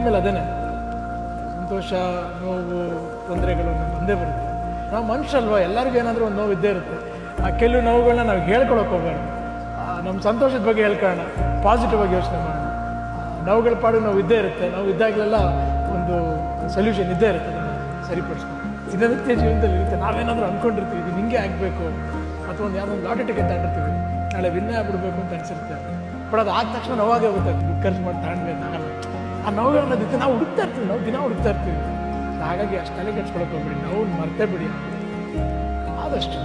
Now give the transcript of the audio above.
ಅಂದಮೇಲೆ ಅದೇನೆ, ಸಂತೋಷ, ನೋವು, ತೊಂದರೆಗಳು ಬಂದೇ ಬರುತ್ತೆ. ನಾವು ಮನುಷ್ಯರಲ್ವ, ಎಲ್ಲರಿಗೂ ಏನಾದರೂ ಒಂದು ನೋವು ಇದ್ದೇ ಇರುತ್ತೆ. ಆ ಕೆಲವು ನೋವುಗಳನ್ನ ನಾವು ಹೇಳ್ಕೊಳಕ್ಕೆ ಹೋಗ್ಬಾರ್ದು. ನಮ್ಮ ಸಂತೋಷದ ಬಗ್ಗೆ ಹೇಳ್ಕೊಳ್ಳೋಣ, ಪಾಸಿಟಿವ್ ಆಗಿ ಯೋಚನೆ ಮಾಡೋಣ. ನೋವುಗಳ ಪಾಡು ನಾವು ಇದ್ದೇ ಇರುತ್ತೆ, ನಾವು ಇದ್ದಾಗಲೆಲ್ಲ ಒಂದು ಸೊಲ್ಯೂಷನ್ ಇದ್ದೇ ಇರುತ್ತೆ, ಅದನ್ನು ಸರಿಪಡಿಸ್ಕೊಂಡು. ದಿನನಿತ್ಯ ಜೀವನದಲ್ಲಿ ಇರುತ್ತೆ. ನಾವೇನಾದರೂ ಅಂದ್ಕೊಂಡಿರ್ತೀವಿ ಇದು ಹಿಂಗೆ ಆಗಬೇಕು, ಅಥವಾ ಒಂದು ಯಾವುದೋ ಒಂದು ಲಾಟರಿ ಟಿಕೆಟ್ ತಗೊಂಡಿರ್ತೀವಿ, ನಾಳೆ ವಿನ್ನೇ ಆಗ್ಬಿಡ್ಬೇಕು ಅಂತ ಅನಿಸಿರುತ್ತೆ. ಬಟ್ ಅದು ಆದ ತಕ್ಷಣ ನೋವಾಗೇ ಹೋಗುತ್ತೆ, ದುಡ್ಡು ಖರ್ಚು ಮಾಡಿ ತಗೊಂಡ್ಬೇಕು ಆಗಲ್ಲ. ಆ ನೋವುಗಳನ್ನೋದಿತ್ತು ನಾವು ಹುಡುಕ್ತಾ ಇರ್ತೀವಿ, ನಾವು ದಿನ ಹುಡುಕ್ತಾ ಇರ್ತೀವಿ. ಹಾಗಾಗಿ ಅಷ್ಟು ತಲೆ ಕೆಡ್ಸ್ಕೊಳಕ್ಕೆ ಹೋಗ್ಬಿಡಿ, ನಾವು ಮರ್ತೇ ಬಿಡಿ ಆದಷ್ಟು.